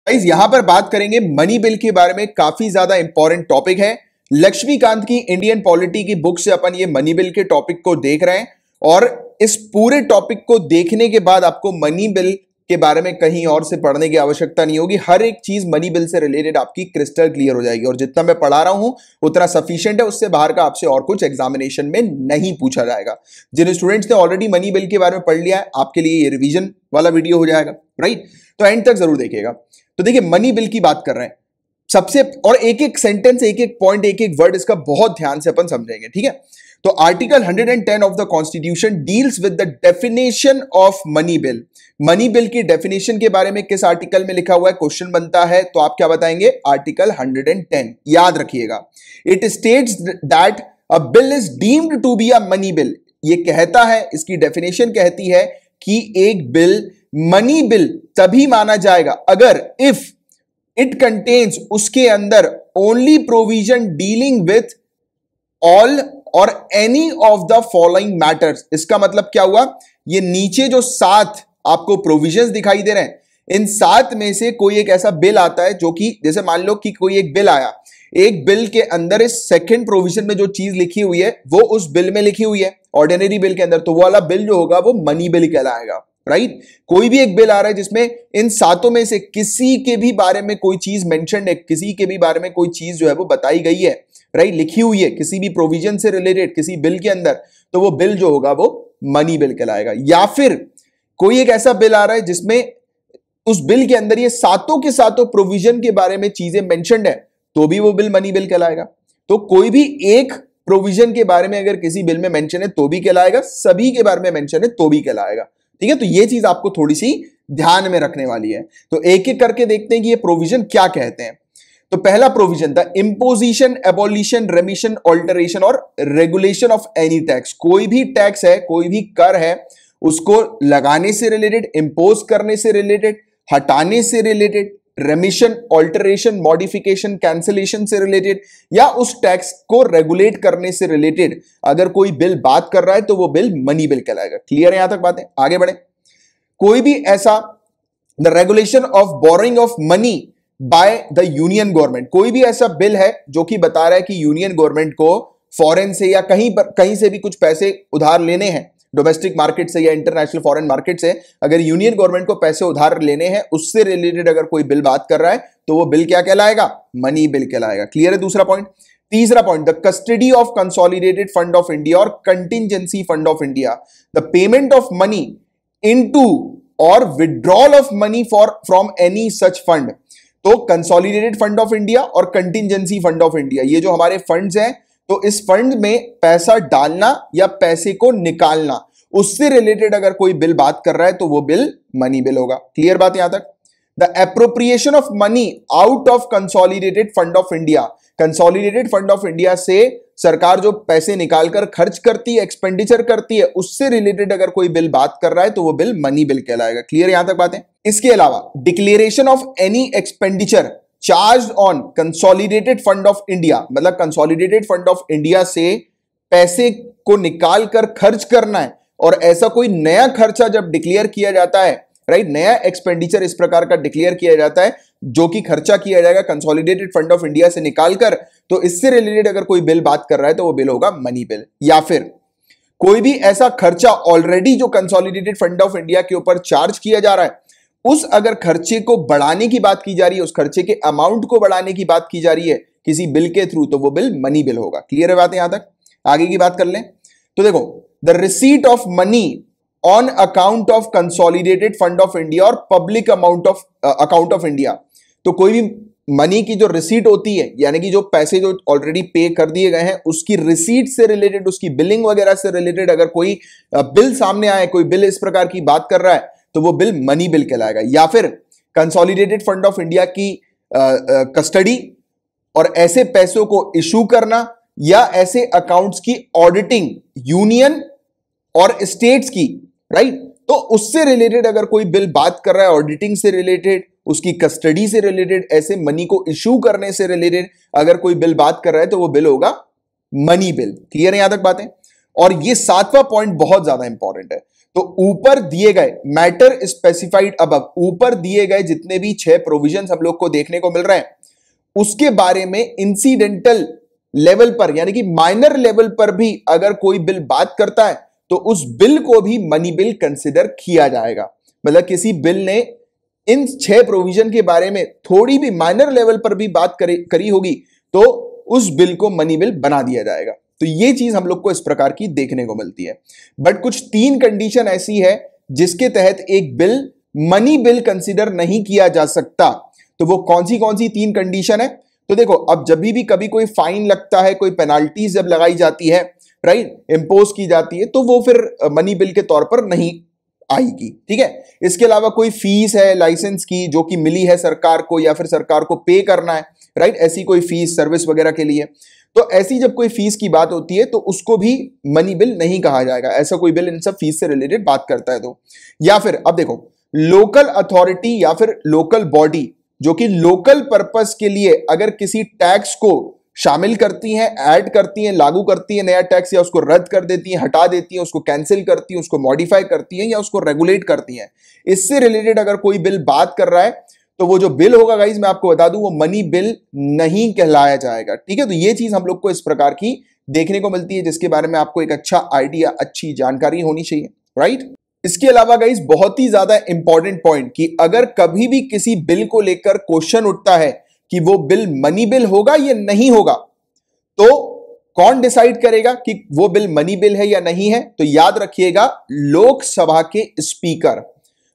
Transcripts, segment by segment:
Guys यहां पर बात करेंगे मनी बिल के बारे में, काफी ज्यादा इंपॉर्टेंट टॉपिक है। लक्ष्मीकांत की इंडियन पॉलिटी की बुक से अपन ये मनी बिल के टॉपिक को देख रहे हैं और इस पूरे टॉपिक को देखने के बाद आपको मनी बिल के बारे में कहीं और से पढ़ने की आवश्यकता नहीं होगी। हर एक चीज मनी बिल से रिलेटेड आपकी क्रिस्टल क्लियर हो जाएगी और जितना मैं पढ़ा रहा हूं उतना सफिशिएंट है, उससे बाहर का आपसे और कुछ एग्जामिनेशन में नहीं पूछा जाएगा। जिन स्टूडेंट्स ने ऑलरेडी मनी बिल के बारे में पढ़ लिया है, आपके लिए ये रिवीजन वाला वीडियो हो जाएगा, राइट? तो एंड तक जरूर देखिएगा। तो देखिए, मनी बिल की बात कर रहे हैं सबसे, और एक एक सेंटेंस, एक एक पॉइंट, एक एक वर्ड इसका बहुत ध्यान से अपन समझेंगे, ठीक है? तो article 110 of the constitution deals with the definition of money bill. Money bill की डेफिनेशन के बारे में किस आर्टिकल में लिखा हुआ है, क्वेश्चन बनता है, तो आप क्या बताएंगे? आर्टिकल 110। याद रखिएगा, it states that a bill is deemed to be a money bill. ये कहता है, इसकी डेफिनेशन कहती है कि एक बिल मनी बिल तभी माना जाएगा अगर इफ इट कंटेन्स, उसके अंदर only provision dealing with all और any of the following matters. इसका मतलब क्या हुआ? ये नीचे जो 7 आपको प्रोविजंस दिखाई दे रहे हैं, इन 7 में से कोई एक ऐसा बिल आता है जो कि, जैसे मान लो कि कोई एक बिल आया, एक बिल के अंदर इस सेकंड प्रोविजन में जो चीज लिखी हुई है वो उस बिल में लिखी हुई है, ऑर्डिनरी बिल के अंदर, तो वो वाला बिल जो होगा वो मनी बिल कहलाएगा, राइट? कोई भी एक बिल आ रहा है जिसमें इन 7 में से किसी के भी बारे में कोई चीज मेंशन है, किसी के भी बारे में कोई चीज जो है वो बताई गई है, राइट, लिखी हुई है किसी भी प्रोविजन से रिलेटेड किसी बिल के अंदर, तो वो बिल जो होगा वो मनी बिल कहलाएगा। या फिर कोई एक ऐसा बिल आ रहा है जिसमें उस बिल के अंदर ये 7 के 7 प्रोविजन के बारे में चीजें मेंशन्ड है, तो भी वो बिल मनी बिल कहलाएगा। तो कोई भी एक प्रोविजन के बारे में अगर किसी बिल में मेंशन है तो भी कहलाएगा, सभी के बारे में मेंशन है तो भी कहलाएगा, ठीक है? तो ये चीज आपको थोड़ी सी ध्यान में रखने वाली है। तो एक एक करके देखते हैं कि ये प्रोविजन क्या कहते हैं। तो पहला प्रोविजन था इंपोजिशन, एबॉलिशन, रेमिशन, ऑल्टरेशन और रेगुलेशन ऑफ एनी टैक्स। कोई भी टैक्स है, कोई भी कर है, उसको लगाने से रिलेटेड, इंपोज करने से रिलेटेड, हटाने से रिलेटेड, रेमिशन, ऑल्टरेशन, मॉडिफिकेशन, कैंसिलेशन से रिलेटेड, या उस टैक्स को रेगुलेट करने से रिलेटेड अगर कोई बिल बात कर रहा है तो वो बिल मनी बिल कहलाएगा। क्लियर है यहां तक बातें? आगे बढ़े। कोई भी ऐसा, the regulation of borrowing of money by the union government, कोई भी ऐसा बिल है जो कि बता रहा है कि यूनियन गवर्नमेंट को फॉरेन से या कहीं से भी कुछ पैसे उधार लेने हैं, डोमेस्टिक मार्केट से या इंटरनेशनल फॉरेन मार्केट से, अगर यूनियन गवर्नमेंट को पैसे उधार लेने हैं, उससे रिलेटेड अगर कोई बिल बात कर रहा है तो वो बिल क्या कहलाएगा? मनी बिल कहलाएगा। क्लियर है? दूसरा पॉइंट। तीसरा point, the custody of consolidated fund of India और contingency fund of India, the payment of money into और withdrawal of money from any such fund. तो कंसोलिडेटेड फंड ऑफ इंडिया और contingency fund of India, ये जो हमारे funds हैं, तो इस फंड में पैसा डालना या पैसे को निकालना, उससे रिलेटेड अगर कोई बिल बात कर रहा है तो वो बिल मनी बिल होगा। क्लियर बात यहां तक? The appropriation of money out of consolidated fund of India, consolidated fund of India से सरकार जो पैसे निकालकर खर्च करती है, एक्सपेंडिचर करती है, उससे रिलेटेड अगर कोई बिल बात कर रहा है तो वो बिल मनी बिल कहलाएगा। क्लियर यहां तक बातें? इसके अलावा declaration of any expenditure charge on consolidated fund of India, मतलब कंसोलिडेटेड फंड ऑफ इंडिया से पैसे को निकाल कर खर्च करना है, और ऐसा कोई नया खर्चा जब डिक्लेयर किया जाता है, राइट, नया एक्सपेंडिचर इस प्रकार का डिक्लेयर किया जाता है जो कि खर्चा किया जाएगा कंसोलिडेटेड फंड ऑफ इंडिया से निकालकर, तो इससे रिलेटेड अगर कोई बिल बात कर रहा है तो वो बिल होगा मनी बिल। या फिर कोई भी ऐसा खर्चा ऑलरेडी जो कंसोलिडेटेड फंड ऑफ इंडिया के ऊपर चार्ज किया जा रहा है, उस अगर खर्चे को बढ़ाने की बात की जा रही है, उस खर्चे के अमाउंट को बढ़ाने की बात की जा रही है किसी बिल के थ्रू, तो वो बिल मनी बिल होगा। क्लियर है बात यहां तक? आगे की बात कर लें तो देखो, the receipt of money on account of consolidated fund of India और पब्लिक अकाउंट ऑफ इंडिया, तो कोई भी मनी की जो रिसीट होती है, यानी कि जो पैसे जो ऑलरेडी पे कर दिए गए हैं, उसकी रिसीट से रिलेटेड, उसकी बिलिंग वगैरह से रिलेटेड अगर कोई बिल सामने आए, कोई बिल इस प्रकार की बात कर रहा है, तो वो बिल मनी बिल कहलाएगा। या फिर कंसोलिडेटेड फंड ऑफ इंडिया की कस्टडी और ऐसे पैसों को इशू करना, या ऐसे अकाउंट्स की ऑडिटिंग यूनियन और स्टेट्स की, राइट, तो उससे रिलेटेड अगर कोई बिल बात कर रहा है, ऑडिटिंग से रिलेटेड, उसकी कस्टडी से रिलेटेड, ऐसे मनी को इशू करने से रिलेटेड अगर कोई बिल बात कर रहा है तो वो बिल होगा मनी बिल। क्लियर है यहां तक बातें? और ये 7वां पॉइंट बहुत ज्यादा इंपॉर्टेंट है। तो ऊपर दिए गए मैटर स्पेसिफाइड अबव, ऊपर दिए गए जितने भी 6 प्रोविजंस हम लोग को देखने को मिल रहे हैं उसके बारे में इंसिडेंटल लेवल पर यानी कि माइनर लेवल पर भी अगर कोई बिल बात करता है तो उस बिल को भी मनी बिल कंसिडर किया जाएगा। मतलब किसी बिल ने इन 6 प्रोविजन के बारे में थोड़ी भी माइनर लेवल पर भी बात करी होगी तो उस बिल को मनी बिल बना दिया जाएगा। तो ये चीज हम लोग को इस प्रकार की देखने को मिलती है। बट कुछ 3 कंडीशन ऐसी है जिसके तहत एक बिल मनी बिल कंसिडर नहीं किया जा सकता। तो वो कौन सी 3 कंडीशन है? तो देखो, अब जब भी कभी कोई फाइन लगता है, कोई पेनाल्टीज जब लगाई जाती है, राइट, इंपोज की जाती है, तो वो फिर मनी बिल के तौर पर नहीं आएगी। ठीक है। इसके अलावा कोई फीस है लाइसेंस की जो कि मिली है सरकार को या फिर सरकार को पे करना है, राइट, ऐसी कोई फीस सर्विस वगैरह के लिए, तो ऐसी जब कोई फीस की बात होती है तो उसको भी मनी बिल नहीं कहा जाएगा। ऐसा कोई बिल इन सब फीस से रिलेटेड बात करता है तो। या फिर अब देखो, लोकल अथॉरिटी या फिर लोकल बॉडी जो कि लोकल पर्पस के लिए अगर किसी टैक्स को शामिल करती हैं, ऐड करती हैं, लागू करती हैं नया टैक्स, या उसको रद्द कर देती हैं, हटा देती हैं, उसको कैंसिल करती हैं, उसको मॉडिफाई करती हैं या उसको रेगुलेट करती हैं, इससे रिलेटेड अगर कोई बिल बात कर रहा है तो वो जो बिल होगा गाइज, मैं आपको बता दूं, वो मनी बिल नहीं कहलाया जाएगा। ठीक है। तो ये चीज हम लोग को इस प्रकार की देखने को मिलती है जिसके बारे में आपको एक अच्छा आइडिया, अच्छी जानकारी होनी चाहिए, राइट। इसके अलावा गाइज बहुत ही ज्यादा इंपॉर्टेंट पॉइंट कि अगर कभी भी किसी बिल को लेकर क्वेश्चन उठता है कि वो बिल मनी बिल होगा या नहीं होगा, तो कौन डिसाइड करेगा कि वो बिल मनी बिल है या नहीं है? तो याद रखिएगा, लोकसभा के स्पीकर।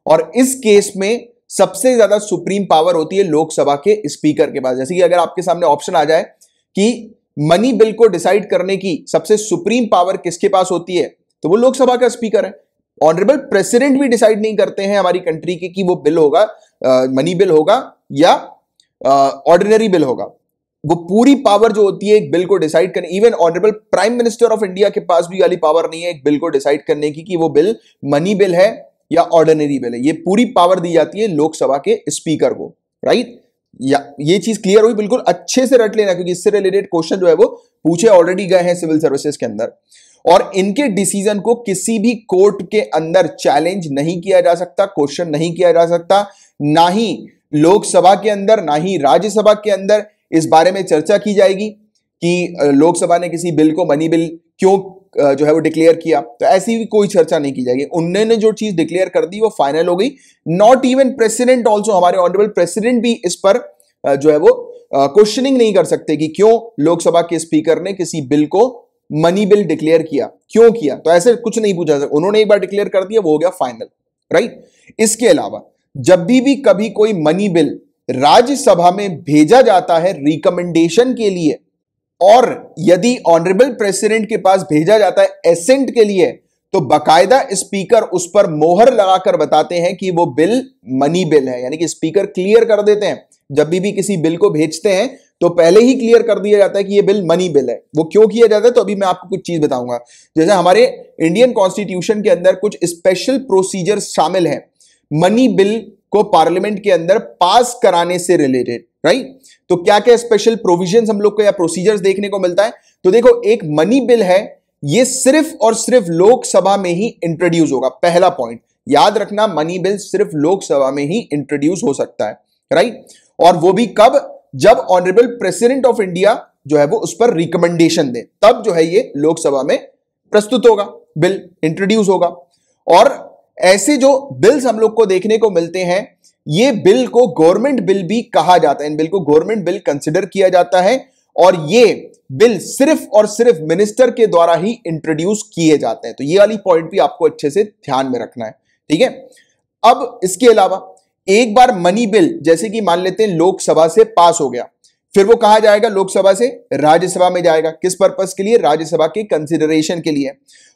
और इस केस में सबसे ज्यादा सुप्रीम पावर होती है लोकसभा के स्पीकर के पास। जैसे कि अगर आपके सामने ऑप्शन आ जाए कि मनी बिल को डिसाइड करने की सबसे सुप्रीम पावर किसके पास होती है, तो वो लोकसभा का स्पीकर है। ऑनरेबल प्रेसिडेंट भी डिसाइड नहीं करते हैं हमारी कंट्री के कि वो बिल होगा मनी बिल होगा या ऑर्डिनरी बिल होगा। वो पूरी पावर जो होती है एक बिल को डिसाइड करने, even honourable prime minister of India के पास भी वाली पावर नहीं है एक बिल को डिसाइड करने की कि वो बिल मनी बिल है या ऑर्डिनरी बिल है। ये पूरी पावर दी जाती है लोकसभा के स्पीकर को, राइट। या ये चीज क्लियर हुई? बिल्कुल अच्छे से रट लेना क्योंकि इससे रिलेटेड क्वेश्चन जो है वो पूछे ऑलरेडी गए हैं सिविल सर्विसेज के अंदर। और इनके डिसीजन को किसी भी कोर्ट के अंदर चैलेंज नहीं किया जा सकता, क्वेश्चन नहीं किया जा सकता, ना ही लोकसभा के अंदर ना ही राज्यसभा के अंदर इस बारे में चर्चा की जाएगी कि लोकसभा ने किसी बिल को मनी बिल क्यों जो है वो डिक्लेयर किया। तो ऐसी भी कोई चर्चा नहीं की जाएगी। उन्होंने जो चीज डिक्लेयर कर दी वो फाइनल हो गई। नॉट इवन प्रेसिडेंट ऑल्सो, हमारे ऑनरेबल प्रेसिडेंट भी इस पर जो है वो क्वेश्चनिंग नहीं कर सकते कि क्यों लोकसभा के स्पीकर ने किसी बिल को मनी बिल डिक्लेयर किया, क्यों किया। तो ऐसे कुछ नहीं पूछा सकता, उन्होंने एक बार डिक्लेयर कर दिया, वो हो गया फाइनल, राइट। इसके अलावा जब भी कभी कोई मनी बिल राज्यसभा में भेजा जाता है रिकमेंडेशन के लिए, और यदि ऑनरेबल प्रेसिडेंट के पास भेजा जाता है एसेंट के लिए, तो बकायदा स्पीकर उस पर मोहर लगाकर बताते हैं कि वो बिल मनी बिल है। यानी कि स्पीकर क्लियर कर देते हैं, जब भी किसी बिल को भेजते हैं तो पहले ही क्लियर कर दिया जाता है कि ये बिल मनी बिल है। वो क्यों किया जाता है तो अभी मैं आपको कुछ चीज बताऊंगा। जैसे हमारे इंडियन कॉन्स्टिट्यूशन के अंदर कुछ स्पेशल प्रोसीजर शामिल हैं मनी बिल को पार्लियामेंट के अंदर पास कराने से रिलेटेड, राइट। तो क्या क्या स्पेशल प्रोविजंस हम लोग को या प्रोसीजर्स देखने को मिलता है? तो देखो, एक मनी बिल है, ये सिर्फ और सिर्फ लोकसभा में ही इंट्रोड्यूस होगा। पहला पॉइंट याद रखना, मनी बिल सिर्फ लोकसभा में ही इंट्रोड्यूस हो सकता है, राइट। और वो भी कब? जब ऑनरेबल प्रेसिडेंट ऑफ इंडिया जो है वो उस पर रिकमेंडेशन दे, तब जो है ये लोकसभा में प्रस्तुत होगा, बिल इंट्रोड्यूस होगा। और ऐसे जो बिल्स हम लोग को देखने को मिलते हैं, ये बिल को गवर्नमेंट बिल भी कहा जाता है। इन बिल को गवर्नमेंट बिल कंसिडर किया जाता है और ये बिल सिर्फ और सिर्फ मिनिस्टर के द्वारा ही इंट्रोड्यूस किए जाते हैं। तो ये वाली पॉइंट भी आपको अच्छे से ध्यान में रखना है, ठीक है। अब इसके अलावा एक बार मनी बिल जैसे कि मान लेते हैं लोकसभा से पास हो गया, फिर वो कहां जाएगा? लोकसभा से राज्यसभा में जाएगा। किस पर्पस के लिए? राज्यसभा के कंसिडरेशन के लिए।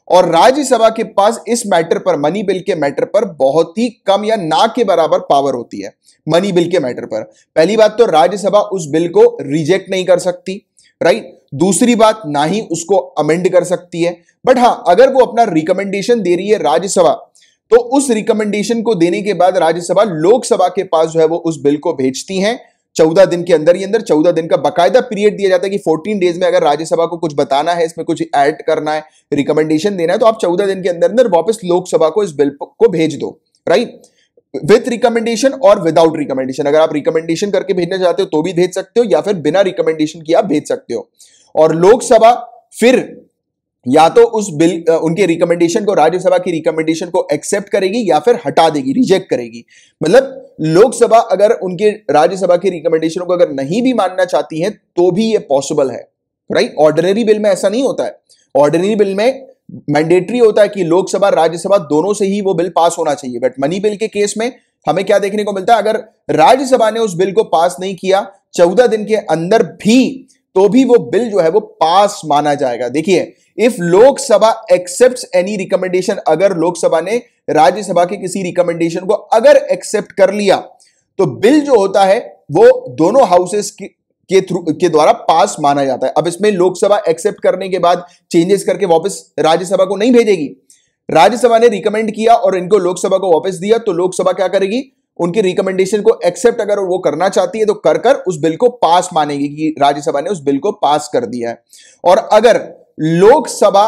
और राज्यसभा के पास इस मैटर पर, मनी बिल के मैटर पर बहुत ही कम या ना के बराबर पावर होती है। मनी बिल के मैटर पर पहली बात तो राज्यसभा उस बिल को रिजेक्ट नहीं कर सकती, राइट। दूसरी बात, ना ही उसको अमेंड कर सकती है। बट हां, अगर वो अपना रिकमेंडेशन दे रही है राज्यसभा, तो उस रिकमेंडेशन को देने के बाद राज्यसभा लोकसभा के पास जो है वो उस बिल को भेजती हैं। 14 दिन के अंदर ही अंदर 14 दिन का बकायदा पीरियड दिया जाता है कि 14 डेज में अगर राज्यसभा को कुछ बताना है, इसमें कुछ ऐड करना है, रिकमेंडेशन देना है, तो आप 14 दिन के अंदर अंदर वापस लोकसभा को इस बिल को भेज दो, राइट, विथ रिकमेंडेशन और विदाउट रिकमेंडेशन। अगर आप रिकमेंडेशन करके भेजना चाहते हो तो भी भेज सकते हो, या फिर बिना रिकमेंडेशन किए आप भेज सकते हो। और लोकसभा फिर या तो उस बिल उनके रिकमेंडेशन को, राज्यसभा की रिकमेंडेशन को एक्सेप्ट करेगी या फिर हटा देगी, रिजेक्ट करेगी। मतलब लोकसभा अगर उनके राज्यसभा की रिकमेंडेशन को अगर नहीं भी मानना चाहती है तो भी ये पॉसिबल है, राइट। ऑर्डिनरी बिल में ऐसा नहीं होता है। ऑर्डिनरी बिल में मैंडेटरी होता है कि लोकसभा राज्यसभा दोनों से ही वो बिल पास होना चाहिए। बट मनी बिल के केस में हमें क्या देखने को मिलता है, अगर राज्यसभा ने उस बिल को पास नहीं किया 14 दिन के अंदर भी, तो भी वो बिल जो है वो पास माना जाएगा। देखिए, if Lok Sabha accepts any recommendation, अगर लोकसभा ने राज्यसभा के किसी रिकमेंडेशन को अगर एक्सेप्ट कर लिया तो बिल जो होता है वो दोनों हाउसेस के द्वारा पास माना जाता है। अब इसमें लोकसभा एक्सेप्ट करने के बाद चेंजेस करके वापस राज्यसभा को नहीं भेजेगी। राज्यसभा ने रिकमेंड किया और इनको लोकसभा को वापस दिया, तो लोकसभा क्या करेगी, उनके रिकमेंडेशन को एक्सेप्ट अगर वो करना चाहती है तो कर उस बिल को पास मानेगी कि राज्यसभा ने उस बिल को पास कर दिया है। और अगर लोकसभा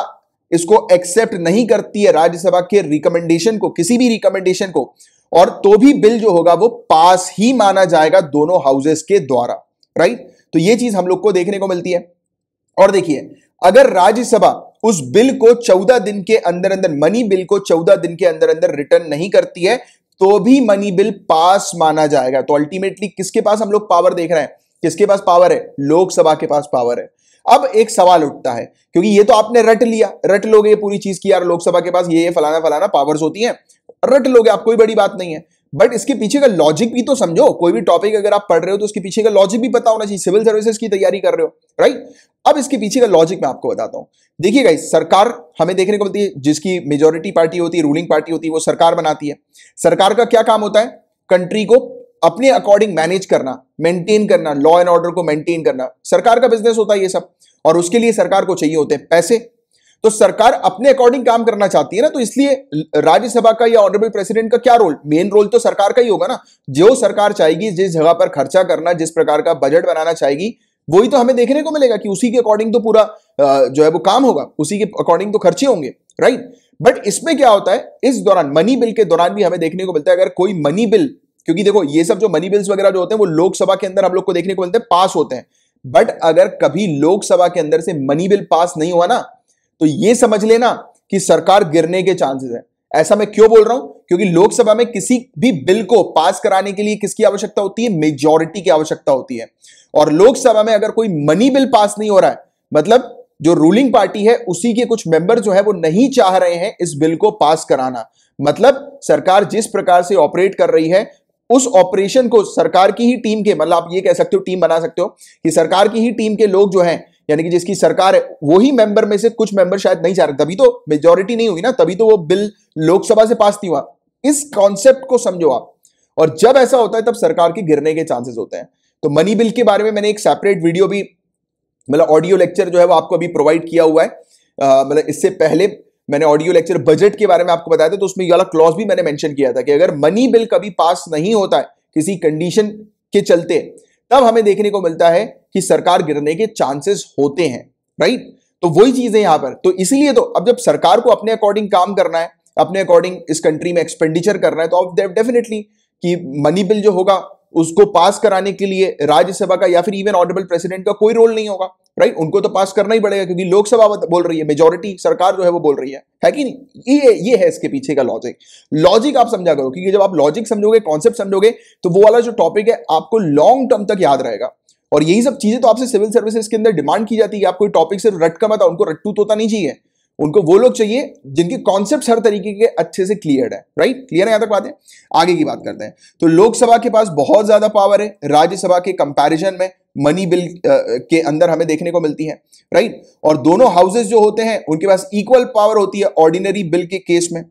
इसको एक्सेप्ट नहीं करती है राज्यसभा के रिकमेंडेशन को, किसी भी रिकमेंडेशन को, और तो भी बिल जो होगा वो पास ही माना जाएगा दोनों हाउसेस के द्वारा, राइट। तो ये चीज हम लोग को देखने को मिलती है। और देखिए, अगर राज्यसभा उस बिल को 14 दिन के अंदर अंदर, मनी बिल को 14 दिन के अंदर अंदर रिटर्न नहीं करती है तो भी मनी बिल पास माना जाएगा। तो अल्टीमेटली किसके पास हम लोग पावर देख रहे हैं, किसके पास पावर है, लोकसभा के पास पावर है। अब एक सवाल उठता है, क्योंकि ये तो आपने रट लोगे पूरी चीज की, यार लोकसभा के पास ये फलाना फलाना पावर्स होती हैं, रट लोगे आप, कोई बड़ी बात नहीं है। बट इसके पीछे का लॉजिक भी तो समझो। कोई भी टॉपिक अगर आप पढ़ रहे हो तो उसके पीछे का लॉजिक भी पता होना चाहिए। सिविल सर्विसेज की तैयारी कर रहे हो, राइट। अब इसके पीछे का लॉजिक मैं आपको बताता हूं। देखिए गाइस, सरकार हमें देखने को मिलती है, जिसकी मेजॉरिटी पार्टी होती है, रूलिंग पार्टी होती है, वो सरकार बनाती है। सरकार का क्या काम होता है, कंट्री को अपने अकॉर्डिंग मैनेज करना, मेंटेन करना, लॉ एंड ऑर्डर को मेंटेन करना, सरकार का बिजनेस होता है ये सब। और उसके लिए सरकार को चाहिए होते हैं पैसे। तो सरकार अपने अकॉर्डिंग काम करना चाहती है ना, तो इसलिए राज्यसभा का या ऑनरेबल प्रेसिडेंट का क्या रोल, मेन रोल तो सरकार का ही होगा ना। जो सरकार चाहेगी, जिस जगह पर खर्चा करना, जिस प्रकार का बजट बनाना चाहेगी, वही तो हमें देखने को मिलेगा कि उसी के अकॉर्डिंग तो पूरा जो है वो काम होगा, उसी के अकॉर्डिंग तो खर्चे होंगे, राइट। बट इसमें क्या होता है, इस दौरान मनी बिल के दौरान भी हमें देखने को मिलता है, अगर कोई मनी बिल, क्योंकि देखो ये सब जो मनी बिल्स वगैरह जो होते हैं वो लोकसभा के अंदर हम लोग को देखने को मिलते हैं, पास होते हैं। बट अगर कभी लोकसभा के अंदर से मनी बिल पास नहीं हुआ ना, तो ये समझ लेना कि सरकार गिरने के चांसेस है। ऐसा मैं क्यों बोल रहा हूं, क्योंकि लोकसभा में किसी भी बिल को पास कराने के लिए किसकी आवश्यकता होती है, मेजॉरिटी की आवश्यकता होती है। और लोकसभा में अगर कोई मनी बिल पास नहीं हो रहा है, मतलब जो रूलिंग पार्टी है उसी के कुछ मेंबर जो है वो नहीं चाह रहे हैं इस बिल को पास कराना। मतलब सरकार जिस प्रकार से ऑपरेट कर रही है, उस ऑपरेशन को सरकार की ही टीम के, मतलब आप ये कह सकते हो, टीम बना सकते हो कि सरकार की ही टीम के लोग जो हैं, यानी कि जिसकी सरकार है, वही मेंबर में से कुछ मेंबर शायद नहीं चाह रहे, तभी तो मेजॉरिटी नहीं हुई ना, तभी तो वो बिल लोकसभा से पास नहीं हुआ। इस कॉन्सेप्ट को समझो आप। और जब ऐसा होता है तब सरकार के गिरने के चांसेस होते हैं। तो मनी बिल के बारे में मैंने एक सेपरेट वीडियो भी, मतलब ऑडियो लेक्चर जो है वो आपको अभी प्रोवाइड किया हुआ है। मतलब इससे पहले मैंने ऑडियो लेक्चर बजट के बारे में आपको बताया था, तो उसमें ये वाला क्लॉज भी मैंने मेंशन किया था कि अगर मनी बिल कभी पास नहीं होता है किसी कंडीशन के चलते, तब हमें देखने को मिलता है कि सरकार गिरने के चांसेस होते हैं, राइट। तो वही चीज है यहां पर। तो इसलिए तो अब जब सरकार को अपने अकॉर्डिंग काम करना है, अपने अकॉर्डिंग इस कंट्री में एक्सपेंडिचर करना है, तो डेफिनेटली कि मनी बिल जो होगा उसको पास कराने के लिए राज्यसभा का या फिर इवन ऑनरेबल प्रेसिडेंट का कोई रोल नहीं होगा, राइट। उनको तो पास करना ही पड़ेगा, क्योंकि लोकसभा बोल रही है, मेजॉरिटी सरकार जो है वो बोल रही है कि नहीं। ये है इसके पीछे का लॉजिक आप समझा करो, क्योंकि जब आप लॉजिक समझोगे, कॉन्सेप्ट समझोगे, तो वो वाला जो टॉपिक है आपको लॉन्ग टर्म तक याद रहेगा। और यही सब चीजें तो आपसे सिविल सर्विसेज के अंदर डिमांड की जाती है कि आप कोई टॉपिक सिर्फ रट का मत, उनको रट्टू तोता नहीं चाहिए, उनको वो लोग चाहिए जिनके कॉन्सेप्ट्स हर तरीके के अच्छे से क्लियर है, राइट। क्लियर है यहां तक बातें। आगे की बात करते हैं। तो लोकसभा के पास बहुत ज्यादा पावर है राज्यसभा के कंपैरिजन में, मनी बिल के अंदर हमें देखने को मिलती है, राइट। और दोनों हाउसेस जो होते हैं उनके पास इक्वल पावर होती है ऑर्डिनरी बिल के केस में।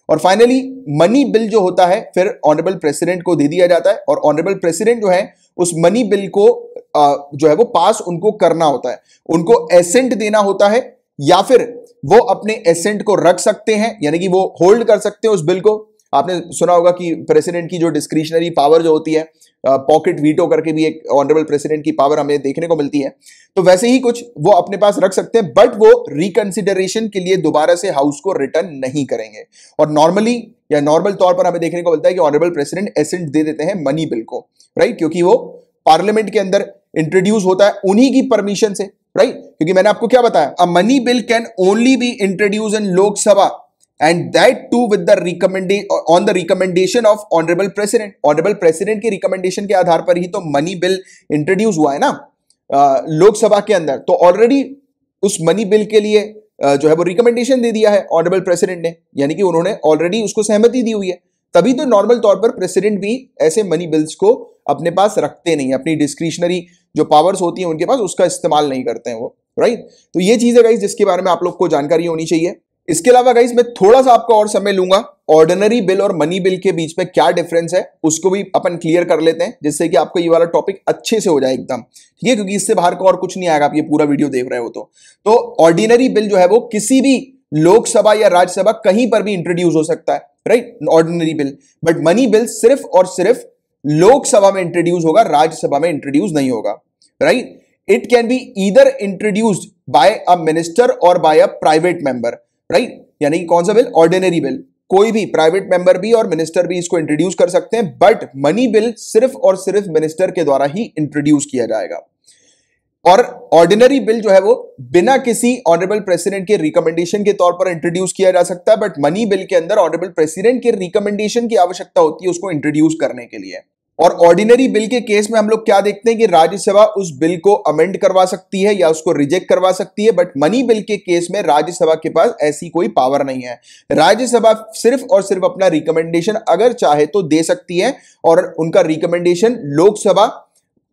और फाइनली मनी बिल जो होता है फिर ऑनरेबल प्रेसिडेंट को दे दिया जाता है, और ऑनरेबल प्रेसिडेंट जो है उस मनी बिल को जो है वो पास उनको करना होता है, उनको एसेंट देना होता है, या फिर वो अपने एसेंट को रख सकते हैं, यानी कि वो होल्ड कर सकते हैं उस बिल को आपने सुना होगा कि प्रेसिडेंट की जो डिस्क्रिशनरी पावर जो होती है, पॉकेट वीटो करके भी एक ऑनरेबल प्रेसिडेंट की पावर हमें देखने को मिलती है, तो वैसे ही कुछ वो अपने पास रख सकते हैं, बट वो रिकंसिडरेशन के लिए दोबारा से हाउस को रिटर्न नहीं करेंगे। और नॉर्मली या नॉर्मल तौर पर हमें देखने को मिलता है कि ऑनरेबल प्रेसिडेंट एसेंट दे देते हैं मनी बिल को, राइट, क्योंकि वो पार्लियामेंट के अंदर इंट्रोड्यूस होता है उन्हीं की परमिशन से, राइट, क्योंकि मैंने आपको क्या बताया, अ money bill can only be introduce in Lok Sabha and that too with the on the recommendation of honorable president। honorable president के recommendation के आधार पर ही तो मनी बिल इंट्रोड्यूस हुआ है ना लोकसभा के अंदर। तो ऑलरेडी उस मनी बिल के लिए जो है वो रिकमेंडेशन दे दिया है ऑनरेबल प्रेसिडेंट ने, यानी कि उन्होंने ऑलरेडी उसको सहमति दी हुई है। तभी तो नॉर्मल तौर पर प्रेसिडेंट भी ऐसे मनी बिल्स को अपने पास रखते नहीं, अपनी डिस्क्रिशनरी जो पावर्स होती हैं उनके पास उसका इस्तेमाल नहीं करते हैं वो, राइट। तो ये चीज है गाइस जिसके बारे में आप लोग को जानकारी होनी चाहिए। इसके अलावा गाइस मैं थोड़ा सा आपका और समय लूंगा, ऑर्डिनरी बिल और मनी बिल के बीच में क्या डिफरेंस है उसको भी अपन क्लियर कर लेते हैं, जिससे कि आपको ये वाला टॉपिक अच्छे से हो जाए एकदम, ठीक है, क्योंकि इससे बाहर का और कुछ नहीं आएगा आप ये पूरा वीडियो देख रहे हो तो ऑर्डिनरी बिल जो है वो किसी भी लोकसभा या राज्यसभा कहीं पर भी इंट्रोड्यूस हो सकता है, right, ordinary bill. But money bill सिर्फ और सिर्फ लोकसभा में इंट्रोड्यूस होगा, राज्यसभा में इंट्रोड्यूस नहीं होगा, right. It can be either introduced by a minister और by a private member, right, यानी कि कौन सा बिल, ऑर्डिनरी बिल, कोई भी प्राइवेट मेंबर भी और मिनिस्टर भी इसको इंट्रोड्यूस कर सकते हैं, बट मनी बिल सिर्फ और सिर्फ मिनिस्टर के द्वारा ही इंट्रोड्यूस किया जाएगा। और ऑर्डिनरी बिल जो है वो बिना किसी ऑनरेबल प्रेसिडेंट के रिकमेंडेशन के तौर पर इंट्रोड्यूस किया जा सकता है, बट मनी बिल के अंदर ऑनरेबल प्रेसिडेंट के रिकमेंडेशन की आवश्यकता होती है उसको इंट्रोड्यूस करने के लिए। और ऑर्डिनरी बिल के केस में हम लोग क्या देखते हैं कि राज्यसभा उस बिल को अमेंड करवा सकती है या उसको रिजेक्ट करवा सकती है, बट मनी बिल के केस में राज्यसभा के पास ऐसी कोई पावर नहीं है। राज्यसभा सिर्फ और सिर्फ अपना रिकमेंडेशन अगर चाहे तो दे सकती है, और उनका रिकमेंडेशन लोकसभा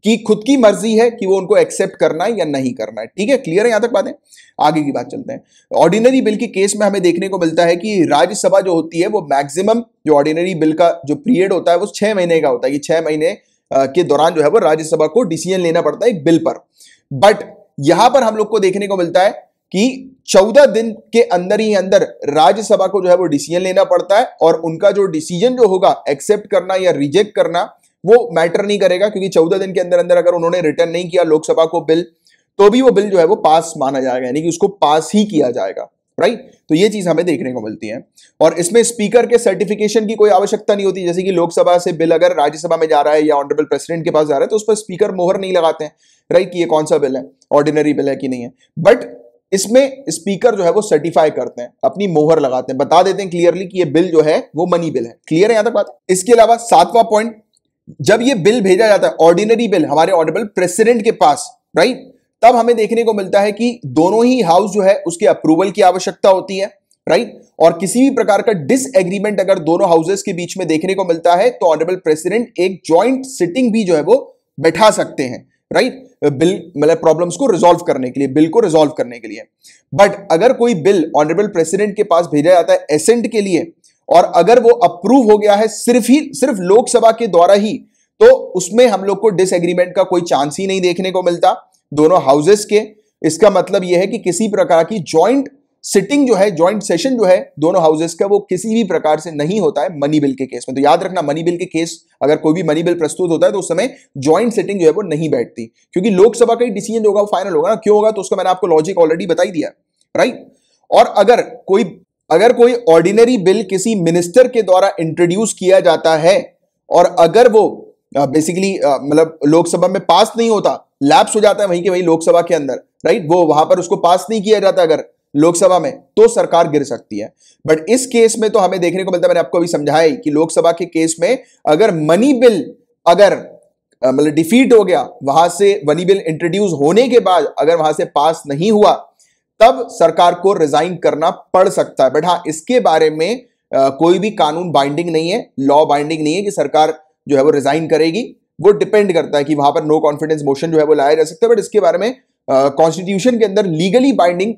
की खुद की मर्जी है कि वो उनको एक्सेप्ट करना है या नहीं करना है, ठीक है, क्लियर है यहां तक बातें। आगे की बात चलते हैं। ऑर्डिनरी बिल के केस में हमें देखने को मिलता है कि राज्यसभा जो होती है वो मैक्सिमम जो ऑर्डिनरी बिल का जो पीरियड होता है वो 6 महीने का होता है, कि 6 महीने के दौरान जो है वो राज्यसभा को डिसीजन लेना पड़ता है एक बिल पर। बट यहां पर हम लोग को देखने को मिलता है कि 14 दिन के अंदर ही अंदर राज्यसभा को जो है वो डिसीजन लेना पड़ता है, और उनका जो डिसीजन जो होगा एक्सेप्ट करना या रिजेक्ट करना वो मैटर नहीं करेगा, क्योंकि 14 दिन के अंदर अंदर अगर उन्होंने रिटर्न नहीं किया लोकसभा को बिल, तो भी वो बिल जो है वो पास माना जाएगा, यानी कि उसको पास ही किया जाएगा, राइट। तो ये चीज हमें देखने को मिलती है। और इसमें स्पीकर के सर्टिफिकेशन की कोई आवश्यकता नहीं होती, जैसे कि लोकसभा से बिल अगर राज्यसभा में जा रहा है या ऑनरेबल प्रेसिडेंट के पास जा रहा है तो उस पर स्पीकर मोहर नहीं लगाते हैं, राइट, कि ये कौन सा बिल है, ऑर्डिनरी बिल है कि नहीं है। बट इसमें स्पीकर जो है वो सर्टिफाई करते हैं, अपनी मोहर लगाते हैं, बता देते हैं क्लियरली कि ये बिल जो है वो मनी बिल है। क्लियर है यहां तक बात। इसके अलावा 7वां पॉइंट, जब ये बिल भेजा जाता है ऑर्डिनरी बिल हमारे ऑनरेबल प्रेसिडेंट के पास, राइट, तब हमें देखने को मिलता है कि दोनों ही हाउस जो है उसके अप्रूवल की आवश्यकता होती है, राइट। और किसी भी प्रकार का डिसएग्रीमेंट अगर दोनों हाउसेस के बीच में देखने को मिलता है तो ऑनरेबल प्रेसिडेंट एक जॉइंट सिटिंग भी जो है वो बैठा सकते हैं, राइट, बिल मतलब प्रॉब्लम्स को रिजॉल्व करने के लिए, बिल को रिजॉल्व करने के लिए। बट अगर कोई बिल ऑनरेबल प्रेसिडेंट के पास भेजा जाता है एसेंट के लिए, और अगर वो अप्रूव हो गया है सिर्फ लोकसभा के द्वारा ही, तो उसमें हम लोग को डिसएग्रीमेंट का कोई चांस ही नहीं देखने को मिलता दोनों हाउसेस के। इसका मतलब यह है कि किसी प्रकार की जॉइंट सिटिंग जो है, जॉइंट सेशन जो है दोनों हाउसेस का, वो किसी भी प्रकार से नहीं होता है मनी बिल के केस में। तो याद रखना, मनी बिल के केस अगर कोई भी मनी बिल प्रस्तुत होता है तो उस समय जॉइंट सिटिंग जो है वो नहीं बैठती, क्योंकि लोकसभा का ही डिसीजन होगा वो फाइनल होगा ना। क्यों होगा तो उसका मैंने आपको लॉजिक ऑलरेडी बता ही दिया, राइट। और अगर कोई ऑर्डिनरी बिल किसी मिनिस्टर के द्वारा इंट्रोड्यूस किया जाता है और अगर वो बेसिकली मतलब लोकसभा में पास नहीं होता, लैप्स हो जाता है वहीं के वहीं लोकसभा के अंदर, राइट, वो वहां पर उसको पास नहीं किया जाता अगर लोकसभा में, तो सरकार गिर सकती है। बट इस केस में तो हमें देखने को मिलता है, मैंने आपको अभी समझाया कि लोकसभा के केस में अगर मनी बिल अगर मतलब डिफीट हो गया, वहां से मनी बिल इंट्रोड्यूस होने के बाद अगर वहां से पास नहीं हुआ, तब सरकार को रिजाइन करना पड़ सकता है। बट हाँ, इसके बारे में कोई भी कानून बाइंडिंग नहीं है, लॉ बाइंडिंग नहीं है कि सरकार जो है वो रिजाइन करेगी। वो डिपेंड करता है कि वहां पर नो कॉन्फिडेंस मोशन जो है वो लाया जा सकता है, बट इसके बारे में कॉन्स्टिट्यूशन के अंदर लीगली बाइंडिंग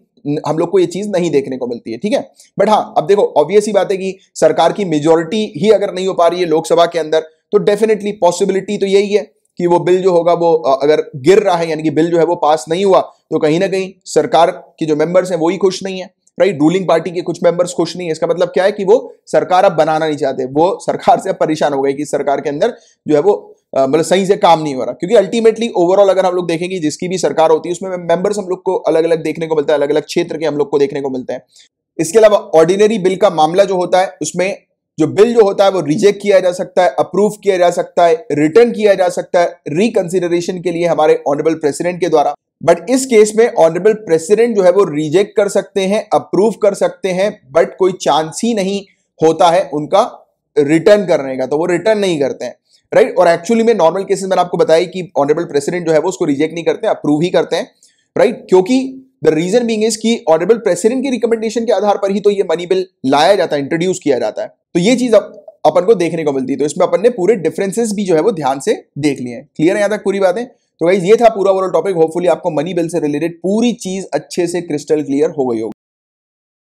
हम लोग को ये चीज नहीं देखने को मिलती है, ठीक है। बट हाँ, अब देखो ऑब्वियस ही बात है कि सरकार की मेजोरिटी ही अगर नहीं हो पा रही है लोकसभा के अंदर, तो डेफिनेटली पॉसिबिलिटी तो यही है कि वो बिल जो होगा वो अगर गिर रहा है, यानी कि बिल जो है वो पास नहीं हुआ, तो कहीं ना कहीं सरकार के जो मेंबर्स हैं वो ही खुश नहीं है, राइट। रूलिंग पार्टी के कुछ मेंबर्स खुश नहीं है, इसका मतलब क्या है कि वो सरकार अब बनाना नहीं चाहते, वो सरकार से अब परेशान हो गए कि सरकार के अंदर जो है वो मतलब सही से काम नहीं हो रहा। क्योंकि अल्टीमेटली ओवरऑल अगर हम लोग देखेंगे जिसकी भी सरकार होती है उसमें मेंबर्स हम लोग को अलग अलग देखने को मिलता है, अलग अलग क्षेत्र के हम लोग को देखने को मिलते हैं। इसके अलावा ऑर्डिनरी बिल का मामला जो होता है उसमें जो बिल जो होता है वो रिजेक्ट किया जा सकता है, अप्रूव किया जा सकता है, रिटर्न किया जा सकता है रिकंसिडरेशन के लिए हमारे ऑनरेबल प्रेसिडेंट के द्वारा। बट इस केस में ऑनरेबल प्रेसिडेंट जो है वो रिजेक्ट कर सकते हैं, अप्रूव कर सकते हैं, बट कोई चांस ही नहीं होता है उनका रिटर्न करने का, तो वो रिटर्न नहीं करते हैं, राइट। और एक्चुअली में नॉर्मल केसेस मैंने आपको बताया कि ऑनरेबल प्रेसिडेंट जो है वो उसको रिजेक्ट नहीं करते, अप्रूव ही करते हैं, राइट। क्योंकि द रीजन बीइंग इज कि ऑनरेबल प्रेसिडेंट की रिकमेंडेशन के आधार पर ही तो ये मनी बिल लाया जाता है, इंट्रोड्यूस किया जाता है। तो ये चीज अपन को देखने को मिलती है। तो इसमें अपन ने पूरे डिफरेंसेस भी जो है वो ध्यान से देख लिए हैं। क्लियर है यहां तक पूरी बातें? तो गाइस ये था पूरा ओवरऑल टॉपिक। होपफुली आपको मनी बिल से रिलेटेड पूरी चीज अच्छे से क्रिस्टल क्लियर हो गई होगी।